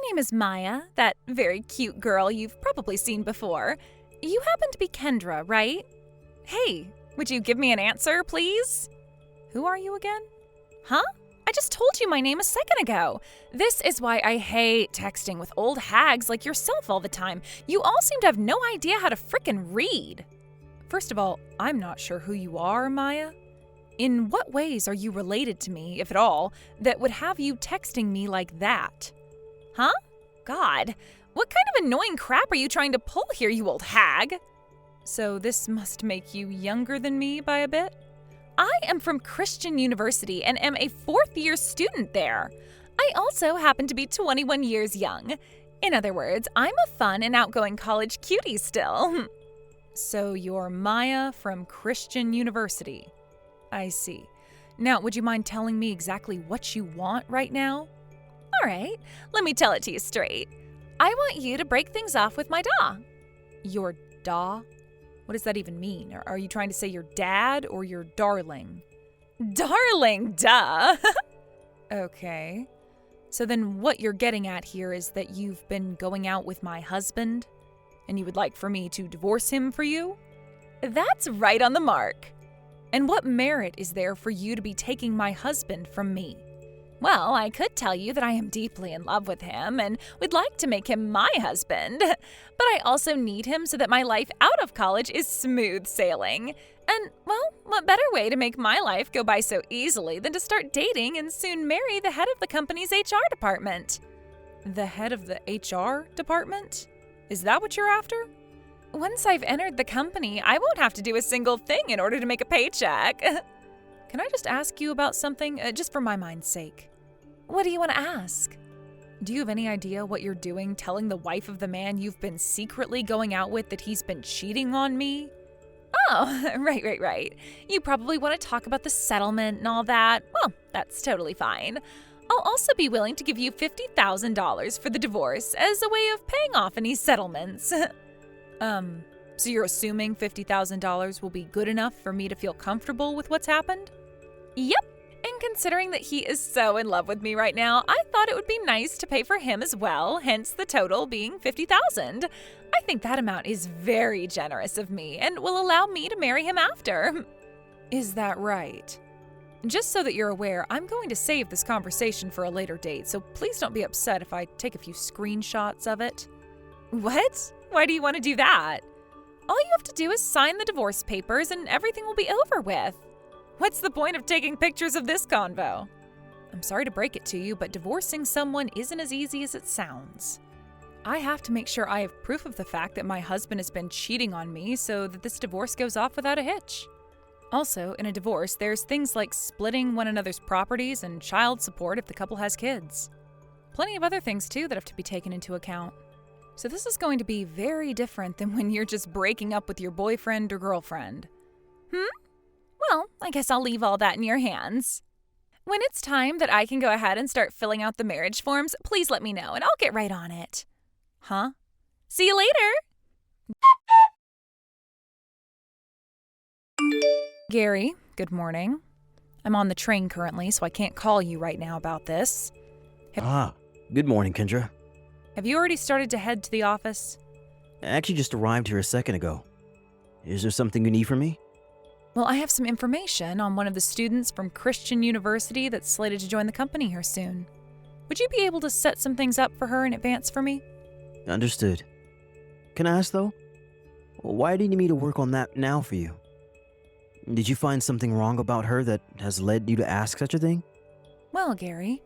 name is Maya, that very cute girl you've probably seen before. You happen to be Kendra, right? Hey, would you give me an answer, please? Who are you again? Huh? I just told you my name a second ago. This is why I hate texting with old hags like yourself all the time. You all seem to have no idea how to frickin' read. First of all, I'm not sure who you are, Maya. In what ways are you related to me, if at all, that would have you texting me like that? Huh? God, what kind of annoying crap are you trying to pull here, you old hag? So this must make you younger than me by a bit? I am from Christian University and am a fourth-year student there. I also happen to be 21 years young. In other words, I'm a fun and outgoing college cutie still. So you're Maya from Christian University. I see. Now, would you mind telling me exactly what you want right now? All right, let me tell it to you straight. I want you to break things off with my da. Your da? What does that even mean? Are you trying to say your dad or your darling? Darling, duh! Okay. So then what you're getting at here is that you've been going out with my husband, and you would like for me to divorce him for you? That's right on the mark. And what merit is there for you to be taking my husband from me? Well, I could tell you that I am deeply in love with him and would like to make him my husband, but I also need him so that my life out of college is smooth sailing. And, well, what better way to make my life go by so easily than to start dating and soon marry the head of the company's HR department? The head of the HR department? Is that what you're after? Once I've entered the company, I won't have to do a single thing in order to make a paycheck. Can I just ask you about something, just for my mind's sake? What do you want to ask? Do you have any idea what you're doing telling the wife of the man you've been secretly going out with that he's been cheating on me? Oh, right. You probably want to talk about the settlement and all that. Well, that's totally fine. I'll also be willing to give you $50,000 for the divorce as a way of paying off any settlements. So you're assuming $50,000 will be good enough for me to feel comfortable with what's happened? Yep. And considering that he is so in love with me right now, I thought it would be nice to pay for him as well, hence the total being $50,000. I think that amount is very generous of me and will allow me to marry him after. Is that right? Just so that you're aware, I'm going to save this conversation for a later date, so please don't be upset if I take a few screenshots of it. What? Why do you want to do that? All you have to do is sign the divorce papers and everything will be over with. What's the point of taking pictures of this convo? I'm sorry to break it to you, but divorcing someone isn't as easy as it sounds. I have to make sure I have proof of the fact that my husband has been cheating on me so that this divorce goes off without a hitch. Also, in a divorce, there's things like splitting one another's properties and child support if the couple has kids. Plenty of other things, too, that have to be taken into account. So this is going to be very different than when you're just breaking up with your boyfriend or girlfriend. Well, I guess I'll leave all that in your hands. When it's time that I can go ahead and start filling out the marriage forms, please let me know and I'll get right on it. Huh? See you later! Gary, good morning. I'm on the train currently, so I can't call you right now about this. Good morning, Kendra. Have you already started to head to the office? I actually just arrived here a second ago. Is there something you need from me? Well, I have some information on one of the students from Christian University that's slated to join the company here soon. Would you be able to set some things up for her in advance for me? Understood. Can I ask, though? Why do you need me to work on that now for you? Did you find something wrong about her that has led you to ask such a thing? Well, Gary,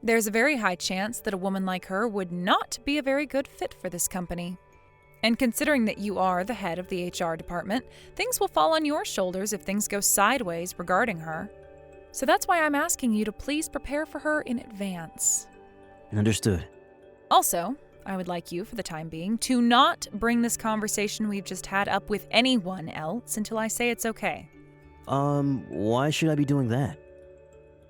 there's a very high chance that a woman like her would not be a very good fit for this company. And considering that you are the head of the HR department, things will fall on your shoulders if things go sideways regarding her. So that's why I'm asking you to please prepare for her in advance. Understood. Also, I would like you, for the time being, to not bring this conversation we've just had up with anyone else until I say it's okay. Why should I be doing that?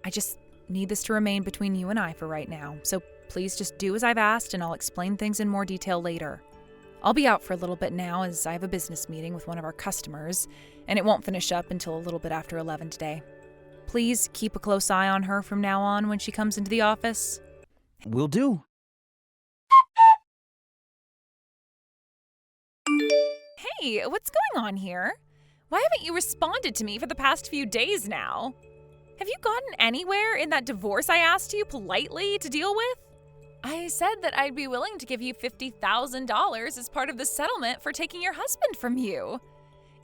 I just need this to remain between you and I for right now, so please just do as I've asked and I'll explain things in more detail later. I'll be out for a little bit now as I have a business meeting with one of our customers, and it won't finish up until a little bit after 11 today. Please keep a close eye on her from now on when she comes into the office. Will do. Hey, what's going on here? Why haven't you responded to me for the past few days now? Have you gotten anywhere in that divorce I asked you politely to deal with? I said that I'd be willing to give you $50,000 as part of the settlement for taking your husband from you.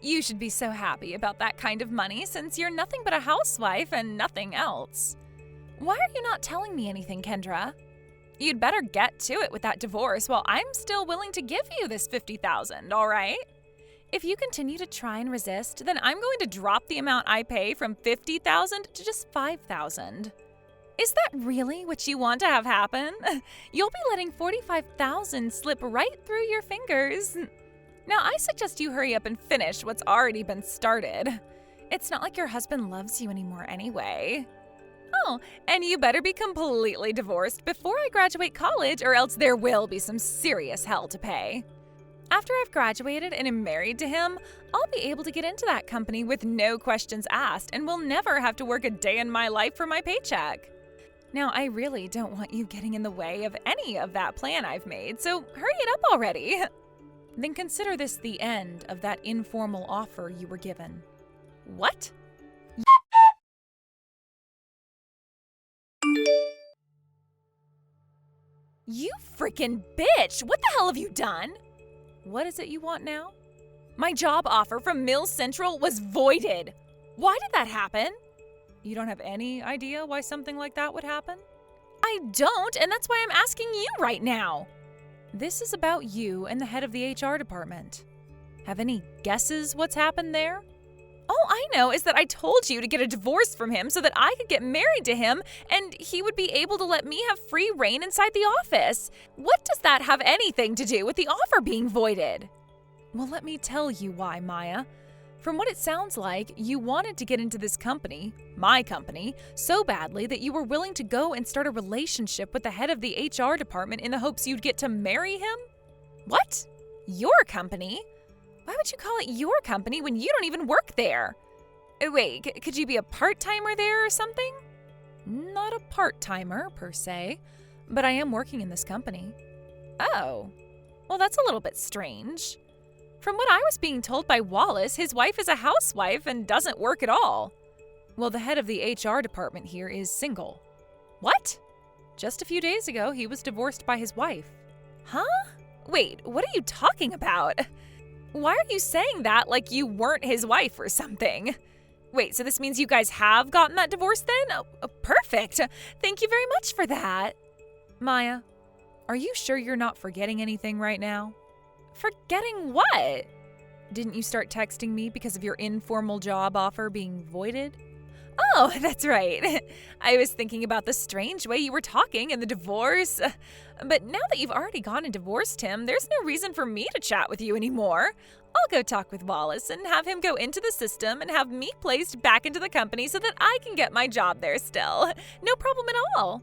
You should be so happy about that kind of money since you're nothing but a housewife and nothing else. Why are you not telling me anything, Kendra? You'd better get to it with that divorce while I'm still willing to give you this $50,000, all right? If you continue to try and resist, then I'm going to drop the amount I pay from $50,000 to just $5,000. Is that really what you want to have happen? You'll be letting $45,000 slip right through your fingers. Now, I suggest you hurry up and finish what's already been started. It's not like your husband loves you anymore anyway. Oh, and you better be completely divorced before I graduate college, or else there will be some serious hell to pay. After I've graduated and am married to him, I'll be able to get into that company with no questions asked and will never have to work a day in my life for my paycheck. Now, I really don't want you getting in the way of any of that plan I've made, so hurry it up already. Then consider this the end of that informal offer you were given. What? You freaking bitch! What the hell have you done? What is it you want now? My job offer from Mills Central was voided. Why did that happen? You don't have any idea why something like that would happen? I don't, and that's why I'm asking you right now. This is about you and the head of the HR department. Have any guesses what's happened there? All I know is that I told you to get a divorce from him so that I could get married to him and he would be able to let me have free reign inside the office. What does that have anything to do with the offer being voided? Well, let me tell you why, Maya. From what it sounds like, you wanted to get into this company, my company, so badly that you were willing to go and start a relationship with the head of the HR department in the hopes you'd get to marry him? What? Your company? Why would you call it your company when you don't even work there? Wait, could you be a part-timer there or something? Not a part-timer, per se, but I am working in this company. Oh, well, that's a little bit strange. From what I was being told by Wallace, his wife is a housewife and doesn't work at all. Well, the head of the HR department here is single. What? Just a few days ago, he was divorced by his wife. Huh? Wait, what are you talking about? Why are you saying that like you weren't his wife or something? Wait, so this means you guys have gotten that divorce then? Oh, perfect. Thank you very much for that. Maya, are you sure you're not forgetting anything right now? Forgetting what? Didn't you start texting me because of your informal job offer being voided? Oh, that's right. I was thinking about the strange way you were talking and the divorce. But now that you've already gone and divorced him, there's no reason for me to chat with you anymore. I'll go talk with Wallace and have him go into the system and have me placed back into the company so that I can get my job there still. No problem at all.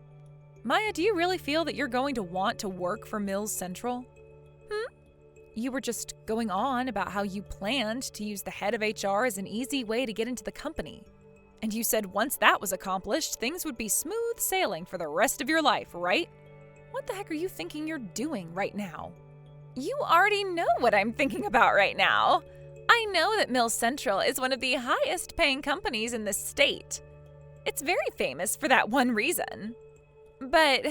Maya, do you really feel that you're going to want to work for Mills Central? You were just going on about how you planned to use the head of HR as an easy way to get into the company. And you said once that was accomplished, things would be smooth sailing for the rest of your life, right? What the heck are you thinking you're doing right now? You already know what I'm thinking about right now. I know that Mills Central is one of the highest paying companies in the state. It's very famous for that one reason. But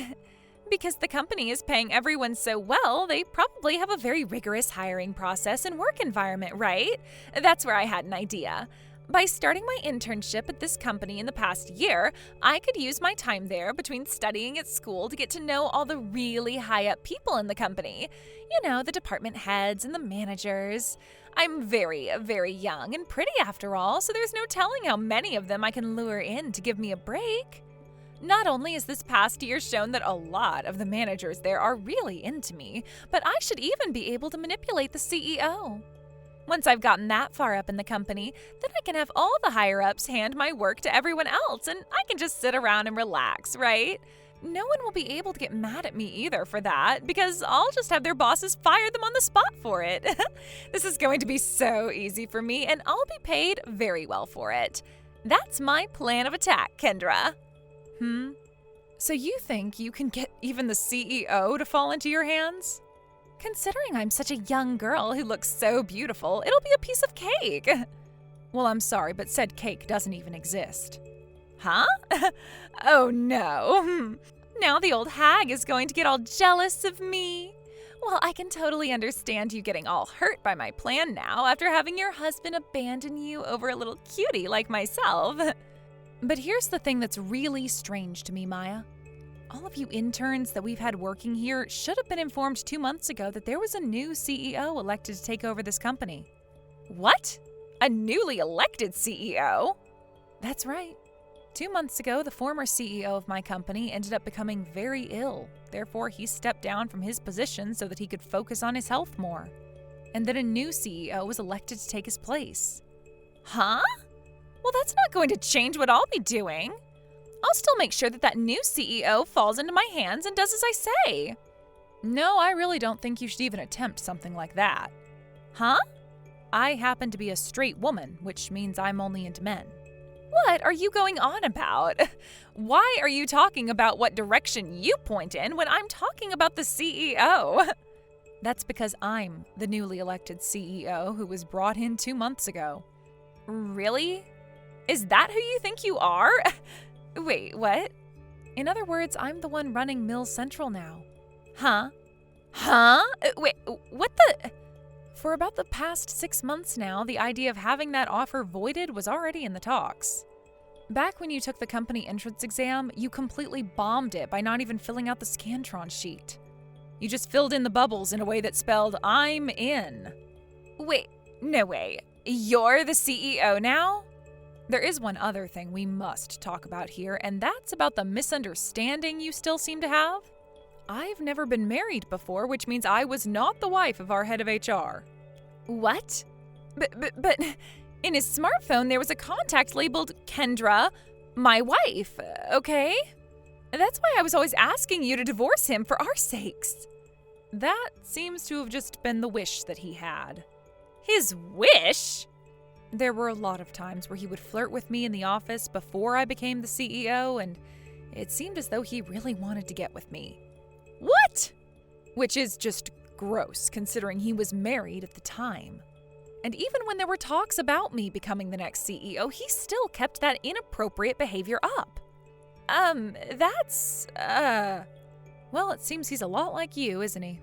because the company is paying everyone so well, they probably have a very rigorous hiring process and work environment, right? That's where I had an idea. By starting my internship at this company in the past year, I could use my time there between studying at school to get to know all the really high-up people in the company. You know, the department heads and the managers. I'm very, very young and pretty after all, so there's no telling how many of them I can lure in to give me a break. Not only has this past year shown that a lot of the managers there are really into me, but I should even be able to manipulate the CEO. Once I've gotten that far up in the company, then I can have all the higher-ups hand my work to everyone else and I can just sit around and relax, right? No one will be able to get mad at me either for that because I'll just have their bosses fire them on the spot for it. This is going to be so easy for me and I'll be paid very well for it. That's my plan of attack, Kendra. So you think you can get even the CEO to fall into your hands? Considering I'm such a young girl who looks so beautiful, it'll be a piece of cake. Well, I'm sorry, but said cake doesn't even exist. Huh? Oh no. Now the old hag is going to get all jealous of me. Well, I can totally understand you getting all hurt by my plan now after having your husband abandon you over a little cutie like myself. But here's the thing that's really strange to me, Maya. All of you interns that we've had working here should have been informed 2 months ago that there was a new CEO elected to take over this company. What? A newly elected CEO? That's right. 2 months ago, the former CEO of my company ended up becoming very ill. Therefore, he stepped down from his position so that he could focus on his health more. And then a new CEO was elected to take his place. Huh? Well, that's not going to change what I'll be doing. I'll still make sure that that new CEO falls into my hands and does as I say. No, I really don't think you should even attempt something like that. Huh? I happen to be a straight woman, which means I'm only into men. What are you going on about? Why are you talking about what direction you point in when I'm talking about the CEO? That's because I'm the newly elected CEO who was brought in 2 months ago. Really? Is that who you think you are? Wait, what? In other words, I'm the one running Mill Central now. Huh? Huh? Wait, what the? For about the past 6 months now, the idea of having that offer voided was already in the talks. Back when you took the company entrance exam, you completely bombed it by not even filling out the Scantron sheet. You just filled in the bubbles in a way that spelled, "I'm in." Wait, no way. You're the CEO now? There is one other thing we must talk about here, and that's about the misunderstanding you still seem to have. I've never been married before, which means I was not the wife of our head of HR. What? But in his smartphone, there was a contact labeled Kendra, my wife, okay? That's why I was always asking you to divorce him for our sakes. That seems to have just been the wish that he had. His wish? There were a lot of times where he would flirt with me in the office before I became the CEO, and it seemed as though he really wanted to get with me. What? Which is just gross, considering he was married at the time. And even when there were talks about me becoming the next CEO, he still kept that inappropriate behavior up. Well, it seems he's a lot like you, isn't he?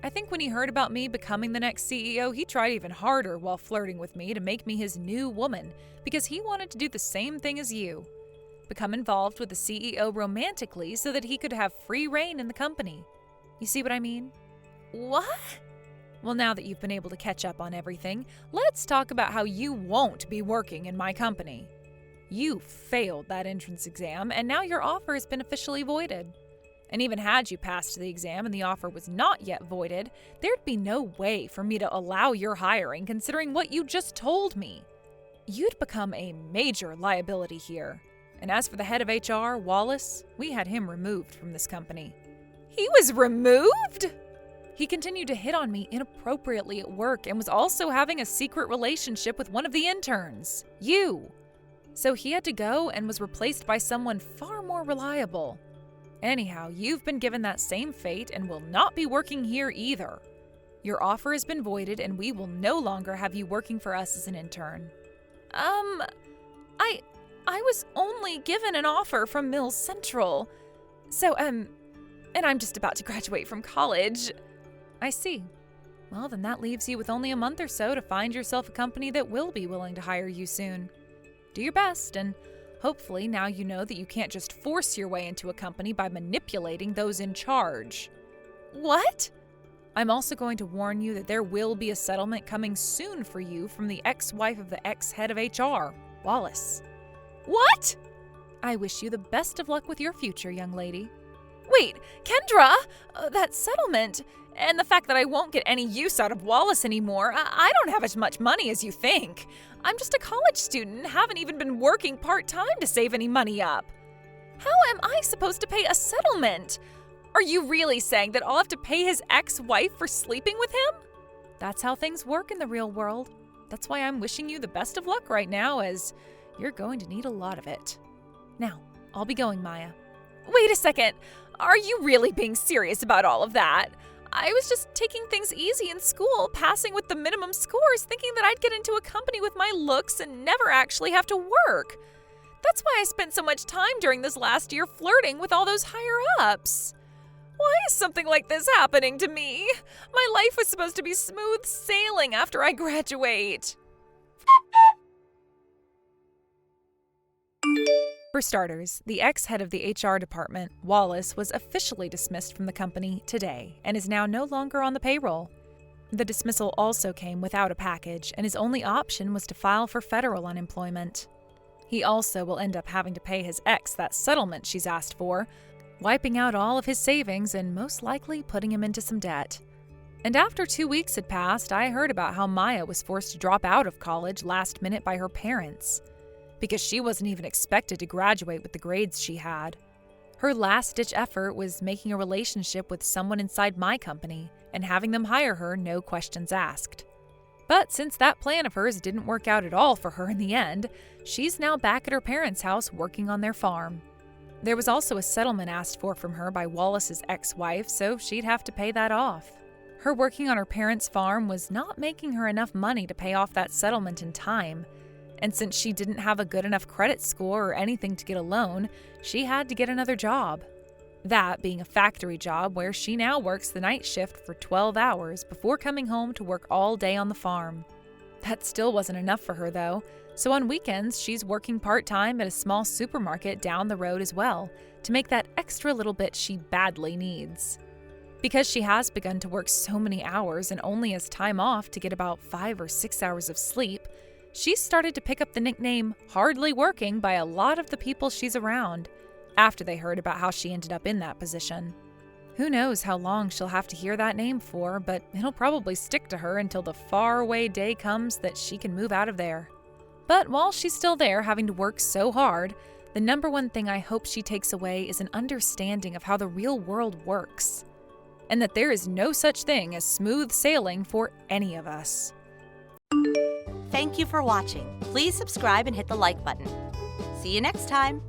I think when he heard about me becoming the next CEO, he tried even harder while flirting with me to make me his new woman, because he wanted to do the same thing as you. Become involved with the CEO romantically so that he could have free reign in the company. You see what I mean? What? Well, now that you've been able to catch up on everything, let's talk about how you won't be working in my company. You failed that entrance exam, and now your offer has been officially voided. And even had you passed the exam and the offer was not yet voided, there'd be no way for me to allow your hiring considering what you just told me. You'd become a major liability here. And as for the head of HR, Wallace, we had him removed from this company. He was removed? He continued to hit on me inappropriately at work and was also having a secret relationship with one of the interns, you. So he had to go and was replaced by someone far more reliable. Anyhow, you've been given that same fate and will not be working here either. Your offer has been voided and we will no longer have you working for us as an intern. I was only given an offer from Mills Central. So, and I'm just about to graduate from college. I see. Well, then that leaves you with only a month or so to find yourself a company that will be willing to hire you soon. Do your best, and hopefully now you know that you can't just force your way into a company by manipulating those in charge. What? I'm also going to warn you that there will be a settlement coming soon for you from the ex-wife of the ex-head of HR, Wallace. What? I wish you the best of luck with your future, young lady. Wait, Kendra! That settlement, and the fact that I won't get any use out of Wallace anymore, I don't have as much money as you think. I'm just a college student and haven't even been working part-time to save any money up. How am I supposed to pay a settlement? Are you really saying that I'll have to pay his ex-wife for sleeping with him? That's how things work in the real world. That's why I'm wishing you the best of luck right now, as you're going to need a lot of it. Now, I'll be going, Maya. Wait a second. Are you really being serious about all of that? I was just taking things easy in school, passing with the minimum scores, thinking that I'd get into a company with my looks and never actually have to work. That's why I spent so much time during this last year flirting with all those higher-ups. Why is something like this happening to me? My life was supposed to be smooth sailing after I graduate. For starters, the ex-head of the HR department, Wallace, was officially dismissed from the company today and is now no longer on the payroll. The dismissal also came without a package, and his only option was to file for federal unemployment. He also will end up having to pay his ex that settlement she's asked for, wiping out all of his savings and most likely putting him into some debt. And after 2 weeks had passed, I heard about how Maya was forced to drop out of college last minute by her parents, because she wasn't even expected to graduate with the grades she had. Her last-ditch effort was making a relationship with someone inside my company and having them hire her, no questions asked. But since that plan of hers didn't work out at all for her in the end, she's now back at her parents' house working on their farm. There was also a settlement asked for from her by Wallace's ex-wife, so she'd have to pay that off. Her working on her parents' farm was not making her enough money to pay off that settlement in time, and since she didn't have a good enough credit score or anything to get a loan, she had to get another job. That being a factory job where she now works the night shift for 12 hours before coming home to work all day on the farm. That still wasn't enough for her though, so on weekends she's working part-time at a small supermarket down the road as well to make that extra little bit she badly needs. Because she has begun to work so many hours and only has time off to get about 5 or 6 hours of sleep, she's started to pick up the nickname hardly working by a lot of the people she's around, after they heard about how she ended up in that position. Who knows how long she'll have to hear that name for, but it'll probably stick to her until the faraway day comes that she can move out of there. But while she's still there having to work so hard, the number one thing I hope she takes away is an understanding of how the real world works, and that there is no such thing as smooth sailing for any of us. Thank you for watching. Please subscribe and hit the like button. See you next time.